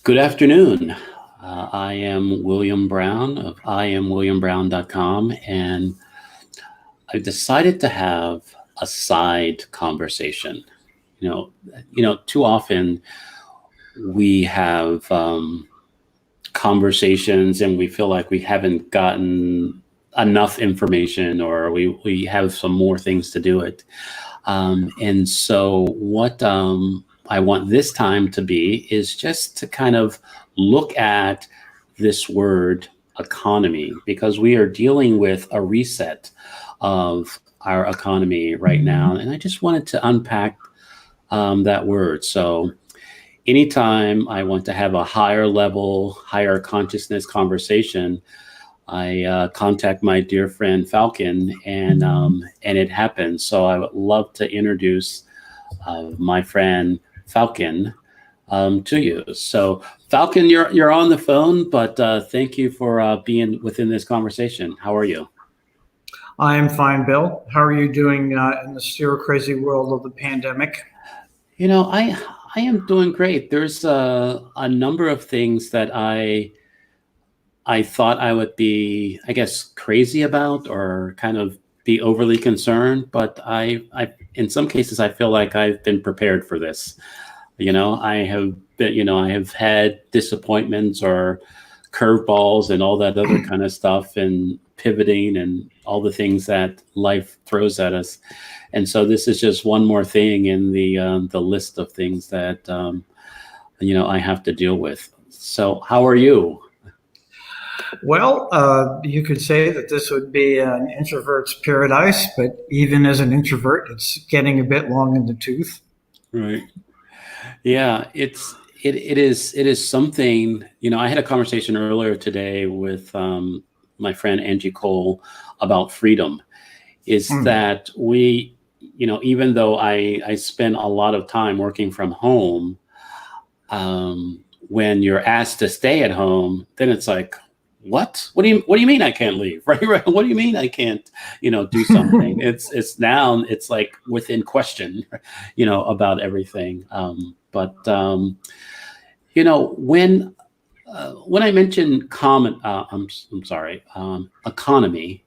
Good afternoon. I am William Brown of IamWilliamBrown.com, and I decided to have a side conversation. Too often we have conversations and we feel like we haven't gotten enough information, or we have some more things to do it. And so what I want this time to be is just to kind of look at this word economy, because we are dealing with a reset of our economy right now. And I just wanted to unpack that word. So anytime I want to have a higher level, higher consciousness conversation, I contact my dear friend Falcon, and it happens. So I would love to introduce my friend Falcon to you. So Falcon, you're on the phone, but thank you for being within this conversation. How are you? I am fine, Bill. How are you doing in the stir crazy world of the pandemic? I am doing great. There's a number of things that I thought I would be, I guess, crazy about or kind of be overly concerned, but I in some cases I feel like I've been prepared for this. I have had disappointments or curveballs and all that other kind of stuff, and pivoting and all the things that life throws at us. And so this is just one more thing in the list of things that I have to deal with. So how are you? Well, you could say that this would be an introvert's paradise, but even as an introvert, it's getting a bit long in the tooth. Right. Yeah, it is something. I had a conversation earlier today with my friend Angie Cole about freedom. Is Mm. that even though I spend a lot of time working from home, when you're asked to stay at home, then it's like, what do you mean I can't leave? Right. What do you mean I can't do something? It's like within question, about everything. When I mention I'm sorry, economy,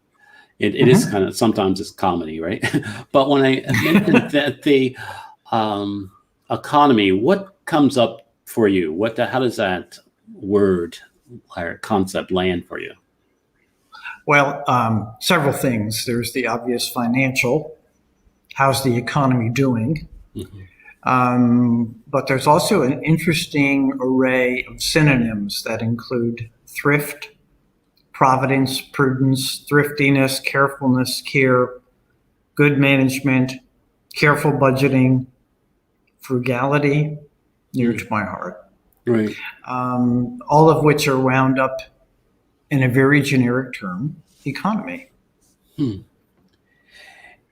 it is Mhm. kind of, sometimes it's comedy, right? But when I mentioned that the economy, what comes up for you? How does that word or concept land for you? Well, several things. There's the obvious financial. How's the economy doing? Mhm. But there's also an interesting array of synonyms that include thrift, providence, prudence, thriftiness, carefulness, care, good management, careful budgeting, frugality, near Mm. to my heart, Right. all of which are wound up in a very generic term, economy. Hmm.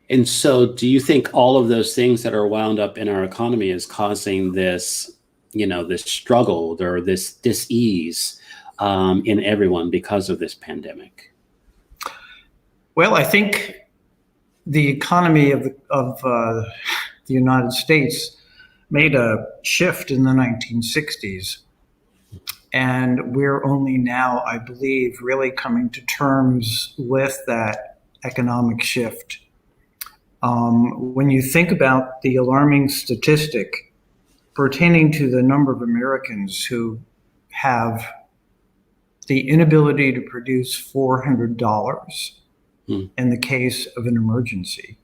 And so, do you think all of those things that are wound up in our economy is causing this struggle or this dis-ease in everyone because of this pandemic? Well, I think the economy of the United States made a shift in the 1960s. And we're only now, I believe, really coming to terms with that economic shift. When you think about the alarming statistic pertaining to the number of Americans who have the inability to produce $400 Hmm. in the case of an emergency,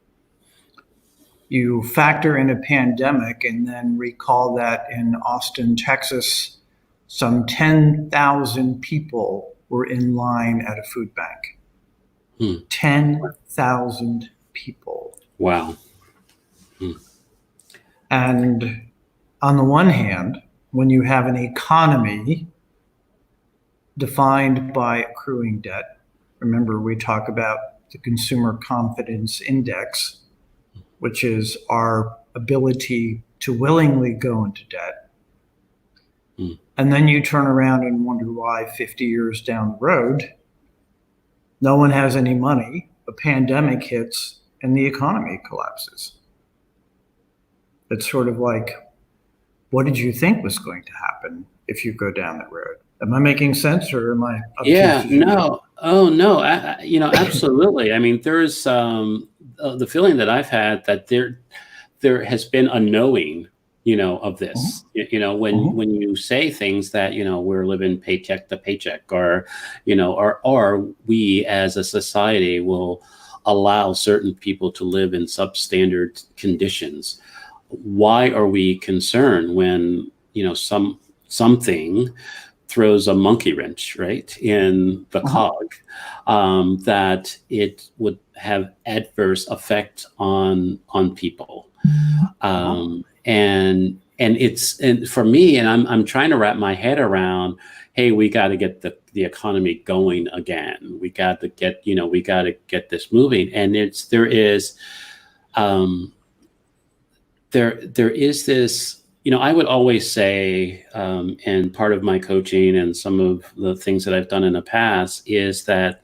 you factor in a pandemic and then recall that in Austin, Texas, some 10,000 people were in line at a food bank. Hmm. 10,000 people. Wow. Hmm. And on the one hand, when you have an economy defined by accruing debt, remember we talk about the Consumer Confidence Index, which is our ability to willingly go into debt. Hmm. And then you turn around and wonder why 50 years down the road, no one has any money, a pandemic hits, and the economy collapses. It's sort of like, what did you think was going to happen? if you go down that road. Am I making sense, or am I obtuse? Yeah, no. Oh, no. Absolutely. I mean, there's the feeling that I've had that there has been a knowing, of this. When you say things that, we're living paycheck to paycheck, or, or we as a society will allow certain people to live in substandard conditions. Why are we concerned when, something throws a monkey wrench, right, in the cog, that it would have adverse effect on people, and for me, and I'm trying to wrap my head around, hey, we got to get the economy going again. We got to get this moving, and there is this. I would always say, and part of my coaching and some of the things that I've done in the past is that,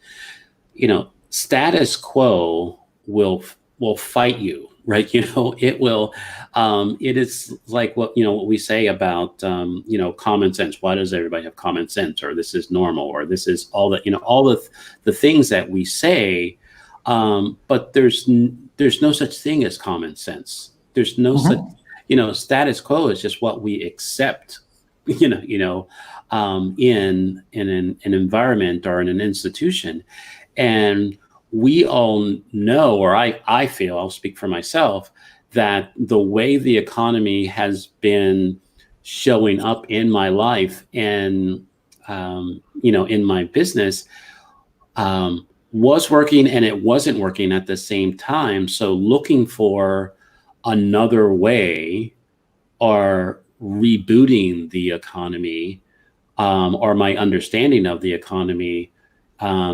status quo will fight you, right? It will. It is like what we say about, common sense. Why does everybody have common sense? Or this is normal, or this is all that, all of the things that we say. But there's no such thing as common sense. There's no such. Status quo is just what we accept, in an environment or in an institution. And we all know, or I feel, I'll speak for myself, that the way the economy has been showing up in my life and, in my business, was working, and it wasn't working at the same time. So looking for another way, or rebooting the economy, or my understanding of the economy,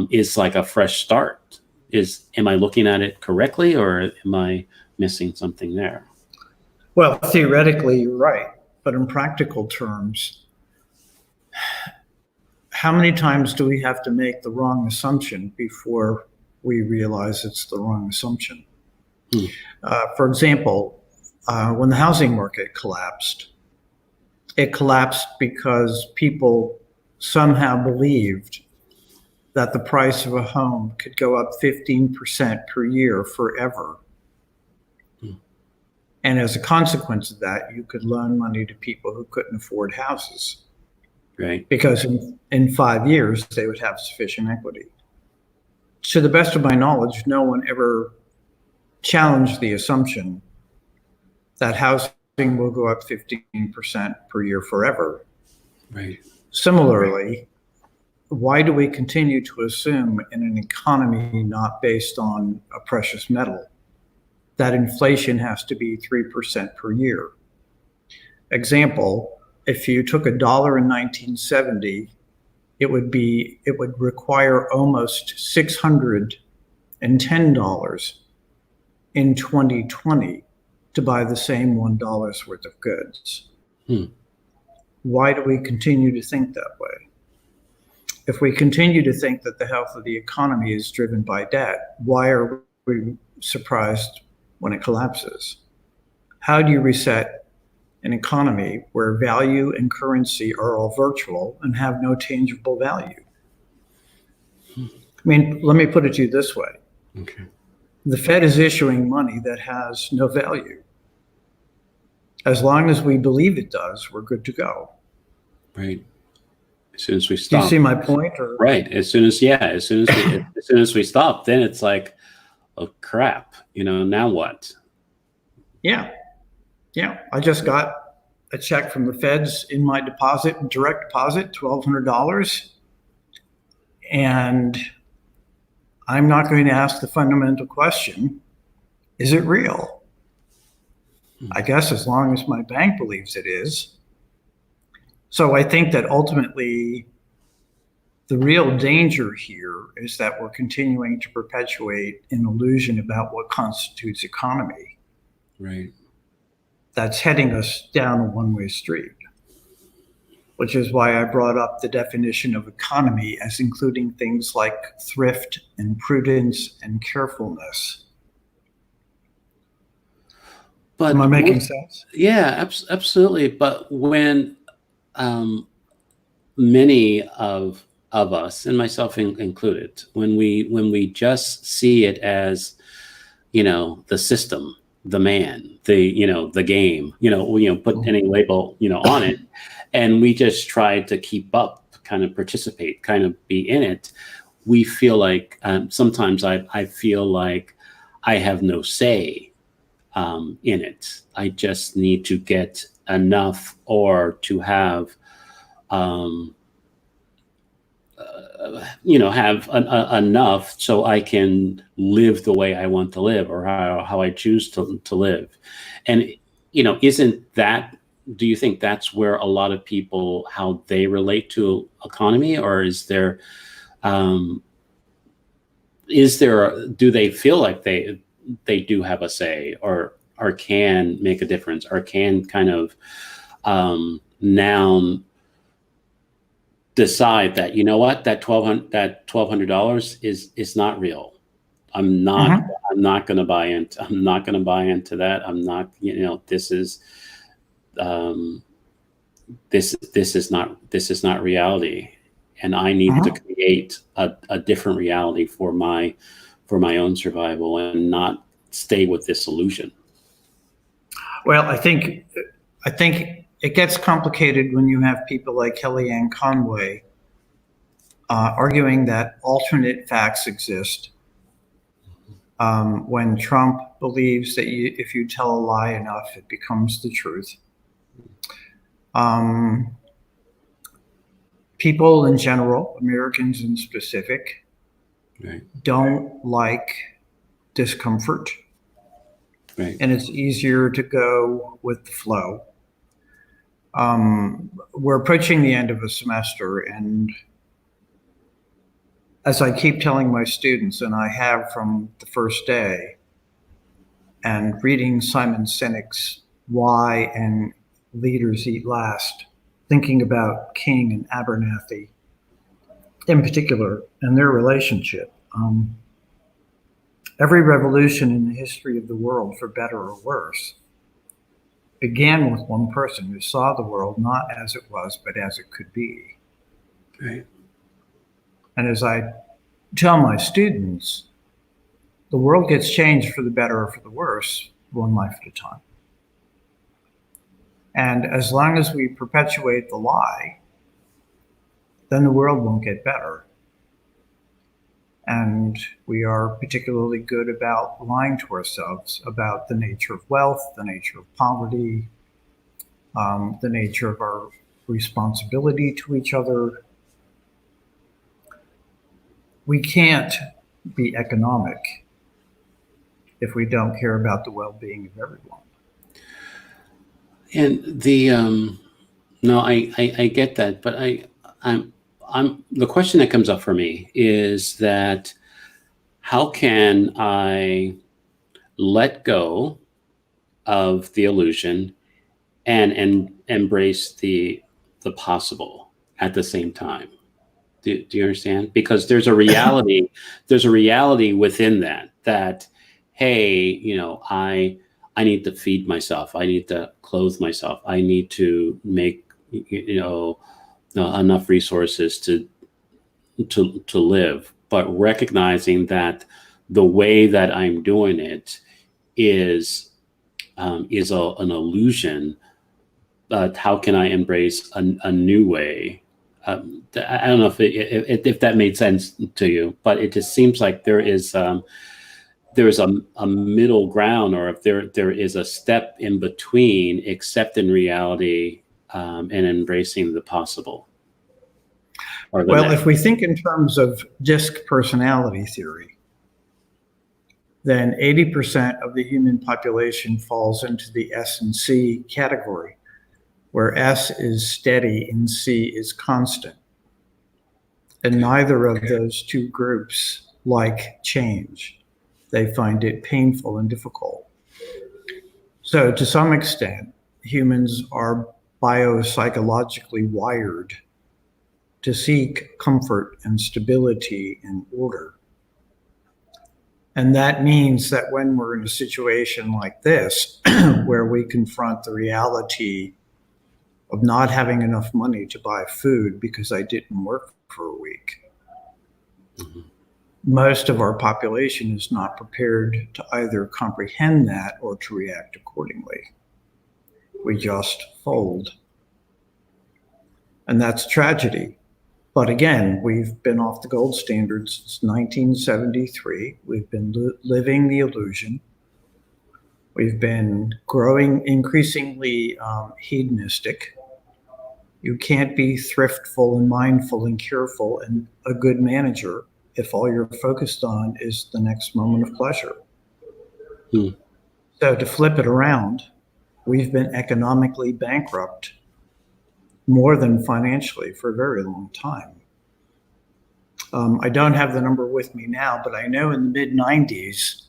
is like a fresh start. Am I looking at it correctly, or am I missing something there? Well, theoretically, you're right. But in practical terms, how many times do we have to make the wrong assumption before we realize it's the wrong assumption? For example, when the housing market collapsed, it collapsed because people somehow believed that the price of a home could go up 15% per year forever. And as a consequence of that, you could loan money to people who couldn't afford houses. Right. Because in 5 years, they would have sufficient equity. To the best of my knowledge, no one ever challenged the assumption that housing will go up 15% per year forever. Right. Similarly, why do we continue to assume in an economy not based on a precious metal that inflation has to be 3% per year? Example, if you took $1 in 1970, it would require almost $610 in 2020 to buy the same $1 worth of goods. Why do we continue to think that way? If we continue to think that the health of the economy is driven by debt, why are we surprised when it collapses? How do you reset an economy where value and currency are all virtual and have no tangible value? I mean, let me put it to you this way. Okay. The Fed is issuing money that has no value. As long as we believe it does, we're good to go. Right. As soon as we stop. Do you see my point? Or? Right. As soon as we stop, then it's like, oh crap, now what? Yeah. I just got a check from the Feds in my direct deposit, $1,200. And I'm not going to ask the fundamental question, is it real? I guess as long as my bank believes it is. So I think that ultimately the real danger here is that we're continuing to perpetuate an illusion about what constitutes economy. Right. That's heading us down a one-way street, which is why I brought up the definition of economy as including things like thrift and prudence and carefulness. But am I making sense? Yeah, absolutely. But when many of us, and myself included, when we just see it as, the system, the man, the game, put any label, on it, and we just try to keep up, kind of participate, kind of be in it. We feel like, sometimes I feel like I have no say in it. I just need to get enough, or to have, enough so I can live the way I want to live, or how I choose to live. And, isn't that, do you think that's where a lot of people, how they relate to economy? Or do they feel like they do have a say, or can make a difference, or can kind of, now decide that, what, that $1,200 is not real. I'm not going to buy into. I'm not going to buy into that. I'm not. This is, this is not reality, and I need to create a different reality for my own survival, and not stay with this illusion. Well, I think it gets complicated when you have people like Kellyanne Conway arguing that alternate facts exist. When Trump believes that if you tell a lie enough, it becomes the truth. People in general, Americans in specific, right, don't like discomfort. Right. And it's easier to go with the flow. We're approaching the end of a semester, and as I keep telling my students, and I have from the first day, and reading Simon Sinek's Why and Leaders Eat Last, thinking about King and Abernathy in particular and their relationship. Every revolution in the history of the world, for better or worse, began with one person who saw the world not as it was, but as it could be. Right. And as I tell my students, the world gets changed for the better or for the worse, one life at a time. And as long as we perpetuate the lie, then the world won't get better. And we are particularly good about lying to ourselves about the nature of wealth, the nature of poverty, the nature of our responsibility to each other. We can't be economic if we don't care about the well-being of everyone. And no, I get that, but I'm the question that comes up for me is that, how can I let go of the illusion and embrace the possible at the same time? Do you understand? Because there's a reality, within that, hey, I need to feed myself. I need to clothe myself. I need to make, enough resources to live. But recognizing that the way that I'm doing it is an illusion. How can I embrace a new way? I don't know if that made sense to you, but it just seems like there is a middle ground, or if there is a step in between accepting reality and embracing the possible. Well, if we think in terms of disc personality theory, then 80% of the human population falls into the S and C category, where S is steady and C is constant. And neither of those two groups like change. They find it painful and difficult. So to some extent, humans are biopsychologically wired to seek comfort and stability and order. And that means that when we're in a situation like this, where we confront the reality of not having enough money to buy food because I didn't work for a week. Mm-hmm. Most of our population is not prepared to either comprehend that or to react accordingly. We just fold. And that's tragedy. But again, we've been off the gold standard since 1973. We've been living the illusion. We've been growing increasingly hedonistic. You can't be thriftful and mindful and careful and a good manager if all you're focused on is the next moment of pleasure. Hmm. So to flip it around, we've been economically bankrupt more than financially for a very long time. I don't have the number with me now, but I know in the mid-90s,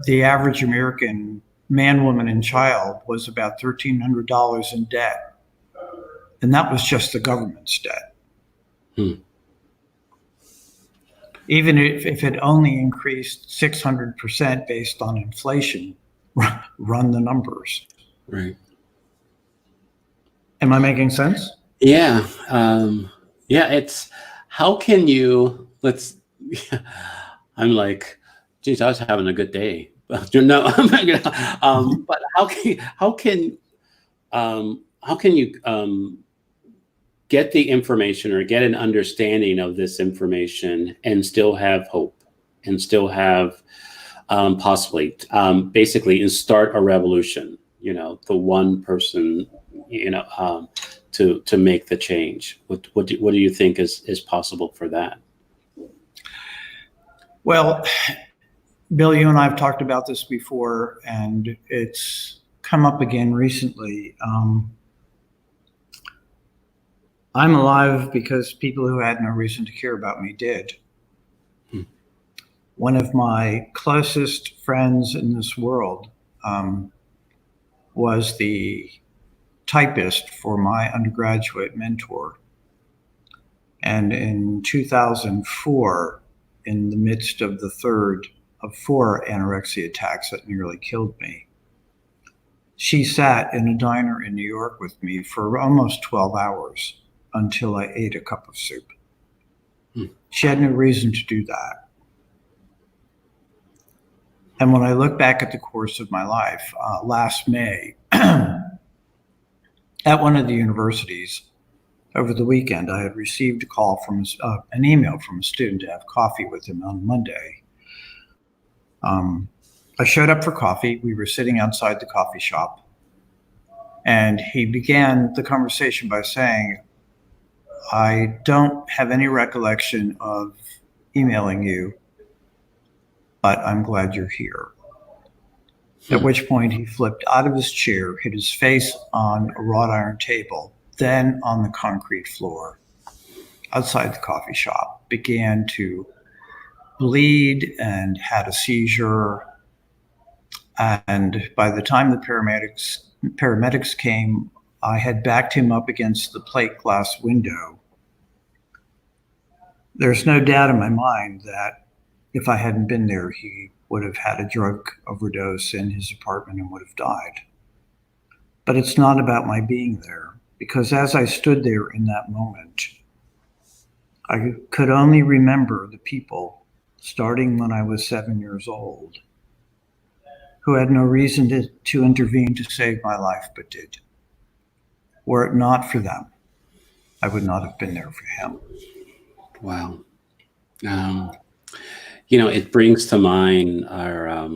the average American man, woman, and child was about $1,300 in debt. And that was just the government's debt. Hmm. Even if it only increased 600% based on inflation, run the numbers. Right. Am I making sense? Yeah. Yeah. It's how can you? I'm like, geez, I was having a good day. No, I'm not gonna. But how can you get the information or get an understanding of this information and still have hope and still have possibly basically and start a revolution? The one person, to make the change. What do you think is possible for that? Well, Bill, you and I have talked about this before, and it's come up again recently. I'm alive because people who had no reason to care about me did. Hmm. One of my closest friends in this world was the typist for my undergraduate mentor. And in 2004, in the midst of the third of 4 anorexia attacks that nearly killed me, she sat in a diner in New York with me for almost 12 hours until I ate a cup of soup. Hmm. She had no reason to do that. And when I look back at the course of my life, last May, at one of the universities, over the weekend, I had received a call from an email from a student to have coffee with him on Monday. I showed up for coffee. We were sitting outside the coffee shop, and he began the conversation by saying, "I don't have any recollection of emailing you, but I'm glad you're here." At which point he flipped out of his chair, hit his face on a wrought iron table, then on the concrete floor outside the coffee shop, began to bleed and had a seizure. And by the time the paramedics came, I had backed him up against the plate glass window. There's no doubt in my mind that if I hadn't been there, he would have had a drug overdose in his apartment and would have died. But it's not about my being there, because as I stood there in that moment, I could only remember the people, starting when I was 7 years old, who had no reason to intervene to save my life, but did. Were it not for them, I would not have been there for him. Wow. It brings to mind our,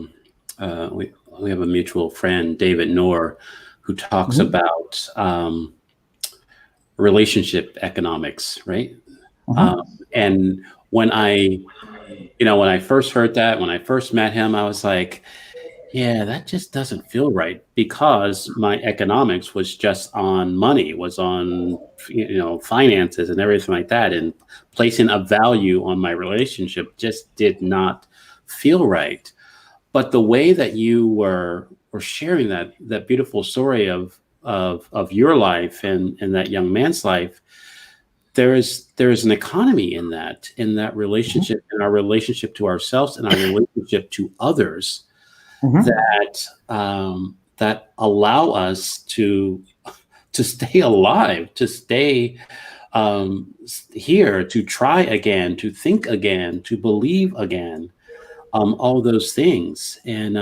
we have a mutual friend, David Noor, who talks Mm-hmm. about relationship economics, right? Mm-hmm. And when I first heard that, when I first met him, I was like, yeah, that just doesn't feel right, because my economics was just on money, was on, finances and everything like that. And placing a value on my relationship just did not feel right. But the way that you were sharing that beautiful story of your life and that young man's life, there is an economy in that relationship, in our relationship to ourselves and our relationship to others. Mm-hmm. That allow us to to stay alive, to stay here, to try again, to think again, to believe again, all those things. And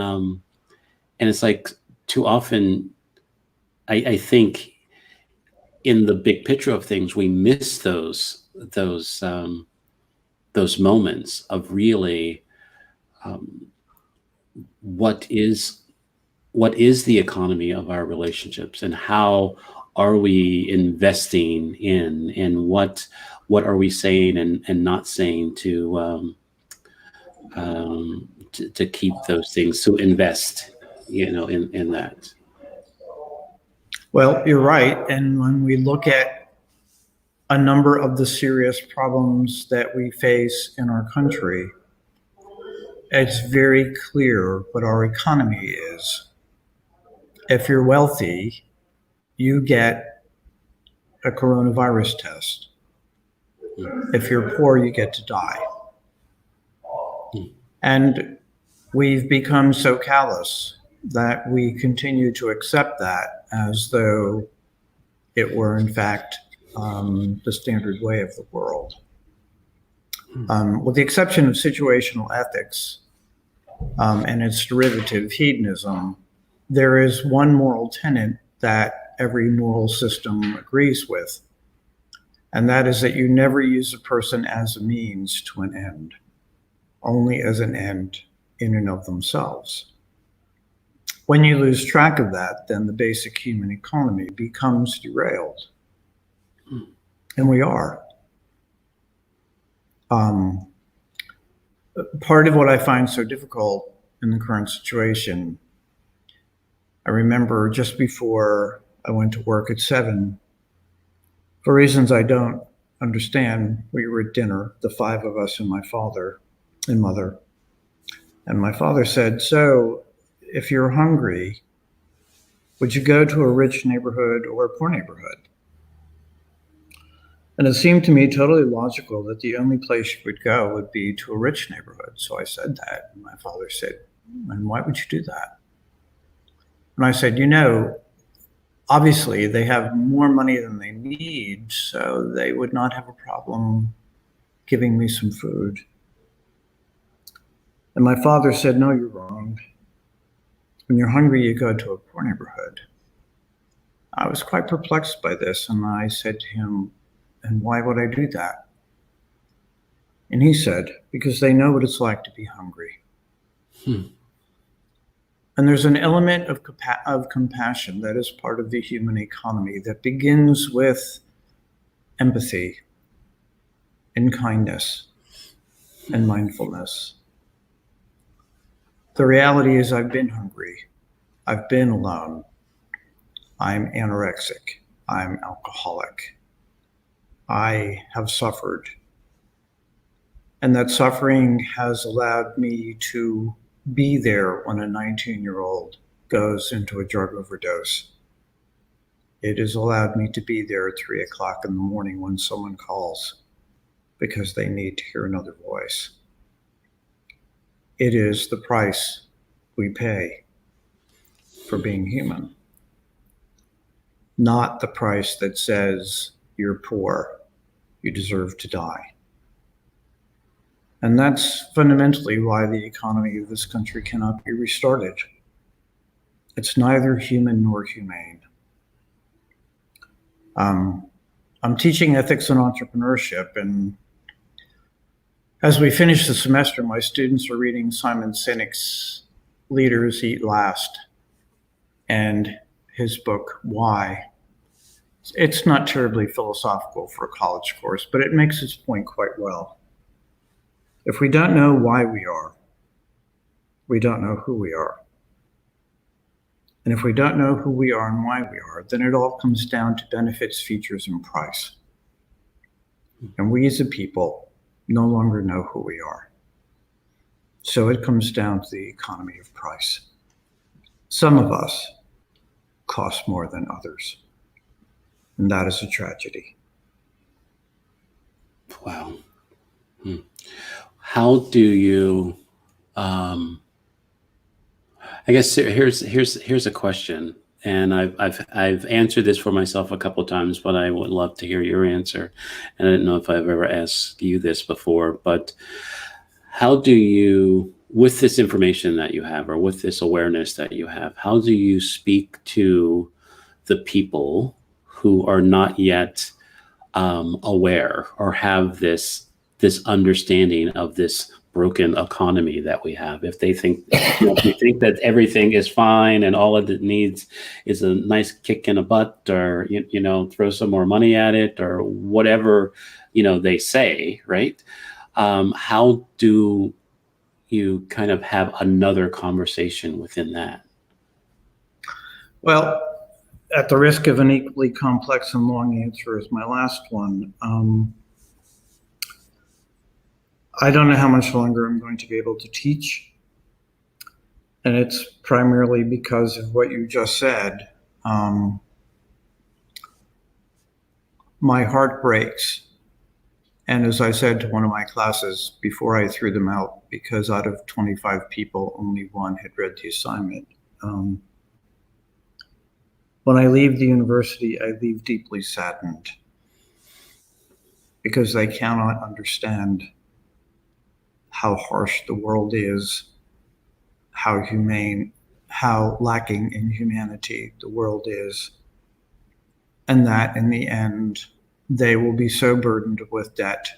it's like too often, I think in the big picture of things, we miss those moments of really what is the economy of our relationships, and how are we investing in, and what are we saying and not saying to keep those things, to invest, in that. Well, you're right. And when we look at a number of the serious problems that we face in our country, it's very clear what our economy is. If you're wealthy, you get a coronavirus test. If you're poor, you get to die. And we've become so callous that we continue to accept that as though it were, in fact, the standard way of the world. With the exception of situational ethics and its derivative, hedonism, there is one moral tenet that every moral system agrees with, and that is that you never use a person as a means to an end, only as an end in and of themselves. When you lose track of that, then the basic human economy becomes derailed. And we are. Part of what I find so difficult in the current situation, I remember just before I went to work at 7, for reasons I don't understand, we were at dinner, the 5 of us and my father and mother. And my father said, "So if you're hungry, would you go to a rich neighborhood or a poor neighborhood?" And it seemed to me totally logical that the only place you would go would be to a rich neighborhood. So I said that. And my father said, "And why would you do that?" And I said, obviously they have more money than they need, so they would not have a problem giving me some food. And my father said, "No, you're wrong. When you're hungry, you go to a poor neighborhood." I was quite perplexed by this, and I said to him, "And why would I do that?" And he said, "Because they know what it's like to be hungry." And there's an element of compassion that is part of the human economy that begins with empathy and kindness and mindfulness. The reality is I've been hungry. I've been alone. I'm anorexic. I'm alcoholic. I have suffered. And that suffering has allowed me to be there when a 19-year-old goes into a drug overdose. It has allowed me to be there at 3 o'clock in the morning when someone calls because they need to hear another voice. It is the price we pay for being human, not the price that says you're poor, you deserve to die. And that's fundamentally why the economy of this country cannot be restarted. It's neither human nor humane. I'm teaching ethics and entrepreneurship, and as we finish the semester, my students are reading Simon Sinek's Leaders Eat Last and his book, Why. It's not terribly philosophical for a college course, but it makes its point quite well. If we don't know why we are, we don't know who we are. And if we don't know who we are and why we are, then it all comes down to benefits, features, and price. And we as a people no longer know who we are. So it comes down to the economy of price. Some of us cost more than others. And that is a tragedy. Wow. How do you, I guess here's a question. and I've answered this for myself a couple of times, but I would love to hear your answer. And I don't know if I've ever asked you this before, but how do you, with this information that you have, or with this awareness that you have, how do you speak to the people who are not yet aware or have this understanding of this broken economy that we have? If they think, if you think that everything is fine and all it needs is a nice kick in the butt, or throw some more money at it, or whatever they say, right? How do you kind of have another conversation within that? Well, at the risk of an equally complex and long answer as my last one, I don't know how much longer I'm going to be able to teach. And it's primarily because of what you just said. My heart breaks. And as I said to one of my classes before I threw them out, because out of 25 people, only one had read the assignment. When I leave the university, I leave deeply saddened, because they cannot understand how harsh the world is, how humane, how lacking in humanity the world is, and that in the end, they will be so burdened with debt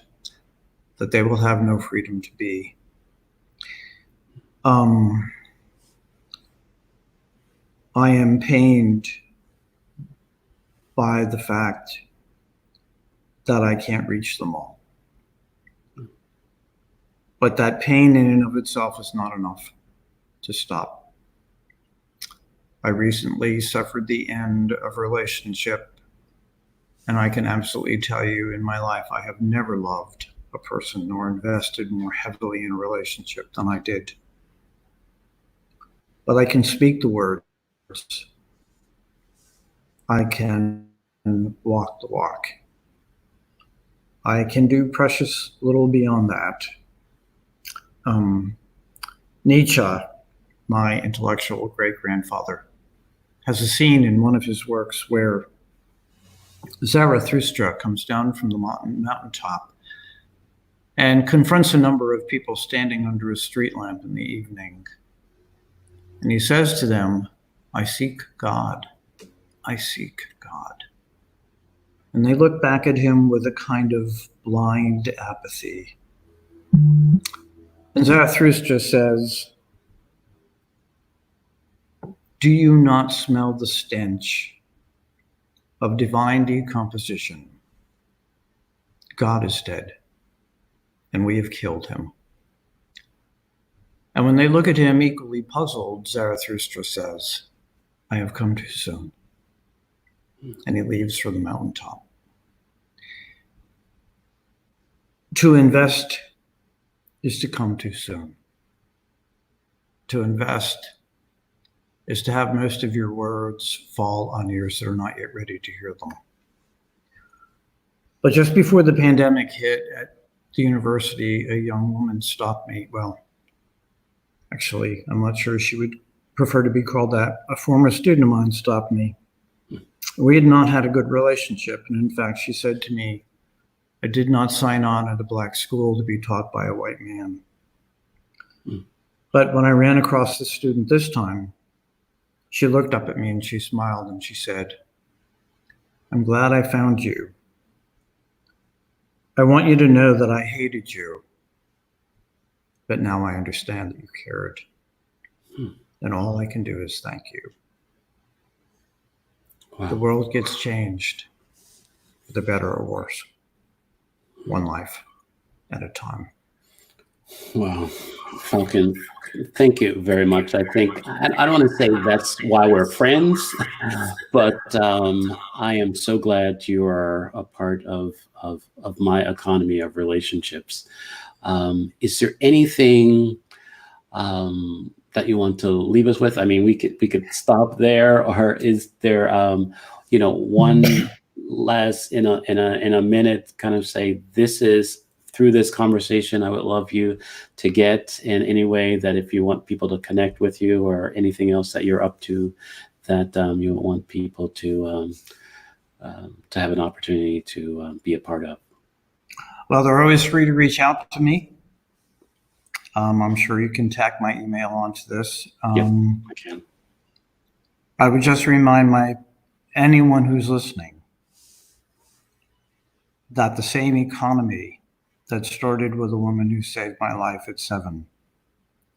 that they will have no freedom to be. I am pained by the fact that I can't reach them all. But that pain in and of itself is not enough to stop. I recently suffered the end of a relationship, and I can absolutely tell you, in my life, I have never loved a person nor invested more heavily in a relationship than I did. But I can speak the words. I can walk the walk. I can do precious little beyond that. Nietzsche, my intellectual great-grandfather, has a scene in one of his works where Zarathustra comes down from the mountaintop and confronts a number of people standing under a street lamp in the evening. And he says to them, "I seek God. I seek God." And they look back at him with a kind of blind apathy. And Zarathustra says, "Do you not smell the stench of divine decomposition? God is dead, and we have killed him." And when they look at him equally puzzled, Zarathustra says, "I have come too soon." And he leaves for the mountaintop. To invest is to come too soon. To invest is to have most of your words fall on ears that are not yet ready to hear them. But just before the pandemic hit at the university, a young woman stopped me. Well, actually, I'm not sure she would prefer to be called that. A former student of mine stopped me. We had not had a good relationship. And in fact, she said to me, "I did not sign on at a black school to be taught by a white man." But when I ran across the student this time, she looked up at me and she smiled and she said, "I'm glad I found you. I want you to know that I hated you, but now I understand that you cared. And all I can do is thank you." Wow. The world gets changed for the better or worse, one life at a time. Wow. Falcon, thank you very much. I think, I don't want to say that's why we're friends, but I am so glad you are a part of my economy of relationships. Is there anything that you want to leave us with? I mean, we could stop there, or is there one last in a minute kind of say, this is, through this conversation, I would love you to get in any way that, if you want people to connect with you or anything else that you're up to, that you want people to have an opportunity to be a part of? Well, they're always free to reach out to me. I'm sure you can tack my email onto this. Yep, I can. I would just remind anyone who's listening that the same economy that started with a woman who saved my life at 7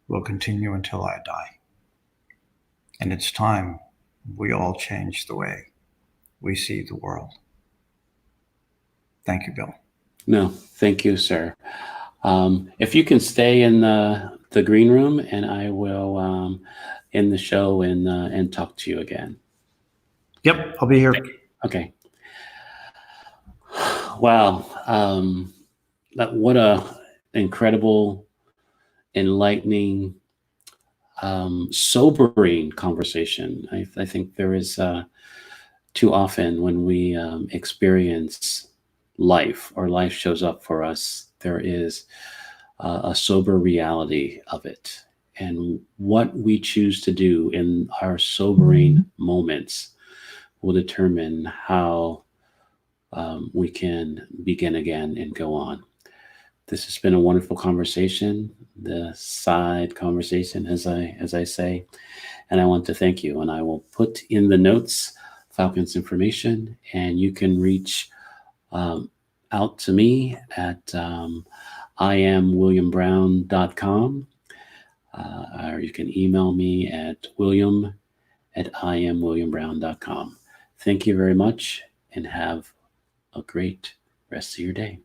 will continue until I die. And it's time we all change the way we see the world. Thank you, Bill. No, thank you, sir. If you can stay in the green room, and I will end the show and talk to you again. Yep, I'll be here. Okay. Wow. What a incredible, enlightening, sobering conversation. I think there is too often when we experience life, or life shows up for us, there is a sober reality of it. And what we choose to do in our sobering moments will determine how we can begin again and go on. This has been a wonderful conversation, the side conversation, as I say, and I want to thank you. And I will put in the notes Falcon's information, and you can reach out to me at iamwilliambrown.com, or you can email me at william@iamwilliambrown.com. Thank you very much, and have a great rest of your day.